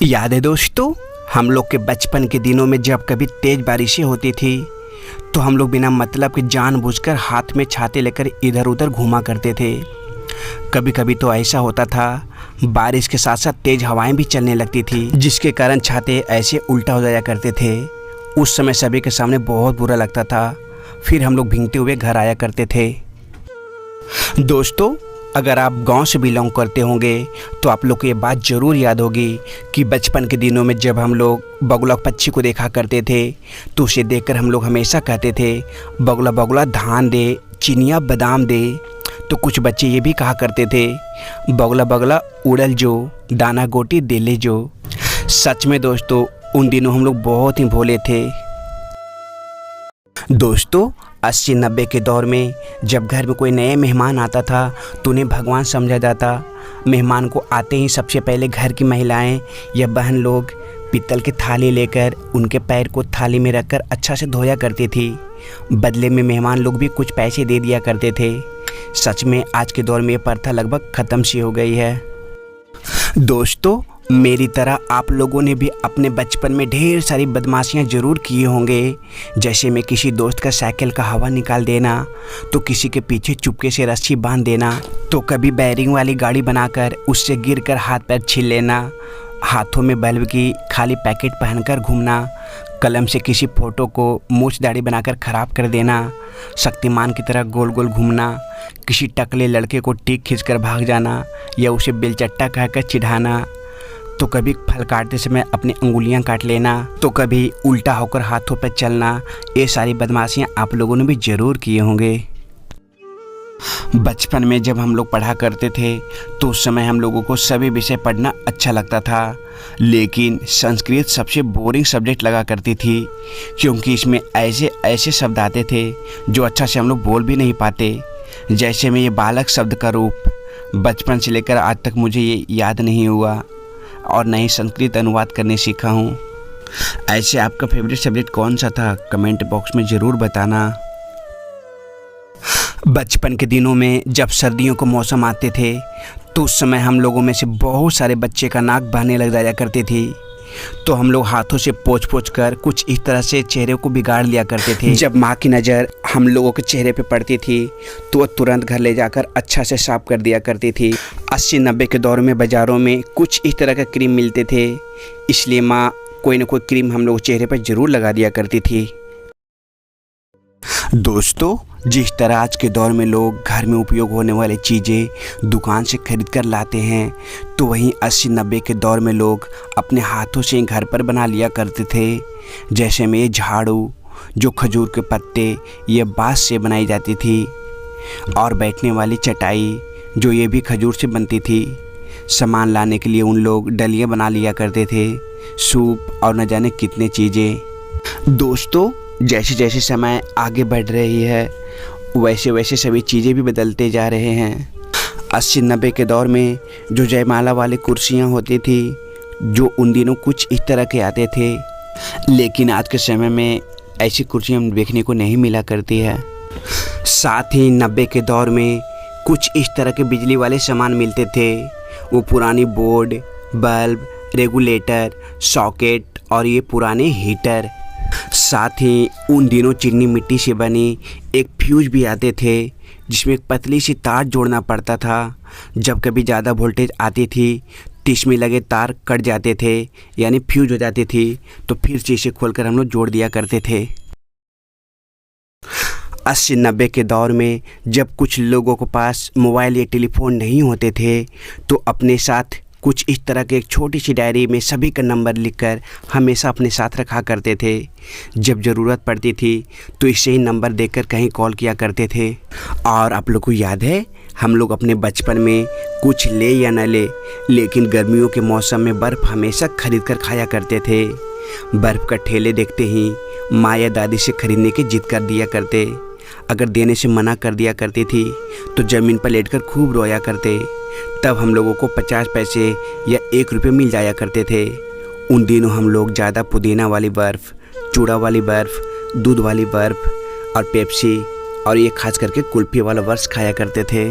याद है दोस्तों, हम लोग के बचपन के दिनों में जब कभी तेज़ बारिशें होती थी तो हम लोग बिना मतलब के जानबूझकर हाथ में छाते लेकर इधर उधर घूमा करते थे। कभी कभी तो ऐसा होता था, बारिश के साथ साथ तेज़ हवाएं भी चलने लगती थी, जिसके कारण छाते ऐसे उल्टा हो जाया करते थे। उस समय सभी के सामने बहुत बुरा लगता था। फिर हम लोग भीगते हुए घर आया करते थे। दोस्तों, अगर आप गांव से बिलोंग करते होंगे तो आप लोग को ये बात ज़रूर याद होगी कि बचपन के दिनों में जब हम लोग बगुला पक्षी को देखा करते थे तो उसे देखकर हम लोग हमेशा कहते थे, बगुला बगुला धान दे, चिनिया बादाम दे। तो कुछ बच्चे ये भी कहा करते थे, बगुला बगुला उड़ल जो, दाना गोटी देले जो। सच में दोस्तों, उन दिनों हम लोग बहुत ही भोले थे। दोस्तों, 80-90 के दौर में जब घर में कोई नए मेहमान आता था तो उन्हें भगवान समझा जाता। मेहमान को आते ही सबसे पहले घर की महिलाएं या बहन लोग पीतल की थाली लेकर उनके पैर को थाली में रखकर अच्छा से धोया करती थी। बदले में मेहमान लोग भी कुछ पैसे दे दिया करते थे। सच में आज के दौर में ये प्रथा लगभग ख़त्म सी हो गई है। दोस्तों, मेरी तरह आप लोगों ने भी अपने बचपन में ढेर सारी बदमाशियां ज़रूर किए होंगे। जैसे में किसी दोस्त का साइकिल का हवा निकाल देना, तो किसी के पीछे चुपके से रस्सी बांध देना, तो कभी बैरिंग वाली गाड़ी बनाकर उससे गिरकर हाथ पैर छील लेना, हाथों में बल्ब की खाली पैकेट पहनकर घूमना, कलम से किसी फ़ोटो को मूछ दाढ़ी बनाकर ख़राब कर देना, शक्तिमान की तरह गोल गोल घूमना, किसी टकले लड़के को टीक खींचकर भाग जाना या उसे बेलचट्टा कहकर चिढ़ाना, तो कभी फल काटते समय अपनी अंगुलियां काट लेना, तो कभी उल्टा होकर हाथों पर चलना। ये सारी बदमाशियां आप लोगों ने भी ज़रूर किए होंगे। बचपन में जब हम लोग पढ़ा करते थे तो उस समय हम लोगों को सभी विषय पढ़ना अच्छा लगता था, लेकिन संस्कृत सबसे बोरिंग सब्जेक्ट लगा करती थी, क्योंकि इसमें ऐसे ऐसे शब्द आते थे जो अच्छा से हम लोग बोल भी नहीं पाते। जैसे में ये बालक शब्द का रूप बचपन से लेकर आज तक मुझे ये याद नहीं हुआ और न ही संस्कृत अनुवाद करने सीखा हूँ। ऐसे आपका फेवरेट सब्जेक्ट कौन सा था, कमेंट बॉक्स में ज़रूर बताना। बचपन के दिनों में जब सर्दियों के मौसम आते थे तो उस समय हम लोगों में से बहुत सारे बच्चे का नाक बहने लग जाया करती थी, तो हम लोग हाथों से पोंछ कर कुछ इस तरह से चेहरे को बिगाड़ लिया करते थे। जब माँ की नज़र हम लोगों के चेहरे पे पड़ती थी तो वह तुरंत घर ले जाकर अच्छा से साफ कर दिया करती थी। 80-90 के दौर में बाज़ारों में कुछ इस तरह का क्रीम मिलते थे, इसलिए माँ कोई ना कोई क्रीम हम लोग चेहरे पर ज़रूर लगा दिया करती थी। दोस्तों, जिस तरह आज के दौर में लोग घर में उपयोग होने वाली चीज़ें दुकान से खरीद कर लाते हैं, तो वहीं 80-90 के दौर में लोग अपने हाथों से घर पर बना लिया करते थे। जैसे में ये झाड़ू जो खजूर के पत्ते ये बाँस से बनाई जाती थी, और बैठने वाली चटाई जो ये भी खजूर से बनती थी। सामान लाने के लिए उन लोग डलियाँ बना लिया करते थे, सूप और न जाने कितने चीज़ें। दोस्तों, जैसे जैसे समय आगे बढ़ रही है वैसे वैसे सभी चीज़ें भी बदलते जा रहे हैं। 80-90 के दौर में जो जयमाला वाली कुर्सियां होती थी, जो उन दिनों कुछ इस तरह के आते थे, लेकिन आज के समय में ऐसी कुर्सियां देखने को नहीं मिला करती है। साथ ही 90 के दौर में कुछ इस तरह के बिजली वाले सामान मिलते थे, वो पुरानी बोर्ड, बल्ब, रेगुलेटर, सॉकेट और ये पुराने हीटर। साथ ही उन दिनों चीनी मिट्टी से बनी एक फ्यूज भी आते थे, जिसमें एक पतली सी तार जोड़ना पड़ता था। जब कभी ज़्यादा वोल्टेज आती थी तो इसमें लगे तार कट जाते थे, यानी फ्यूज हो जाती थी, तो फिर से इसे खोलकर हम लोग जोड़ दिया करते थे। 80-90 के दौर में जब कुछ लोगों के पास मोबाइल या टेलीफोन नहीं होते थे तो अपने साथ कुछ इस तरह के एक छोटी सी डायरी में सभी का नंबर लिखकर हमेशा अपने साथ रखा करते थे। जब ज़रूरत पड़ती थी तो इससे ही नंबर देकर कहीं कॉल किया करते थे। और आप लोग को याद है, हम लोग अपने बचपन में कुछ ले या न ले, लेकिन गर्मियों के मौसम में बर्फ़ हमेशा खरीद कर खाया करते थे। बर्फ़ का ठेले देखते ही माँ या दादी से खरीदने की जिद कर दिया करते। अगर देने से मना कर दिया करती थी तो ज़मीन पर लेटकर खूब रोया करते। तब हम लोगों को 50 पैसे या 1 रुपये मिल जाया करते थे। उन दिनों हम लोग ज़्यादा पुदीना वाली बर्फ़, चूड़ा वाली बर्फ़, दूध वाली बर्फ़ और पेप्सी और ये खास करके कुल्फ़ी वाला बर्फ़ खाया करते थे।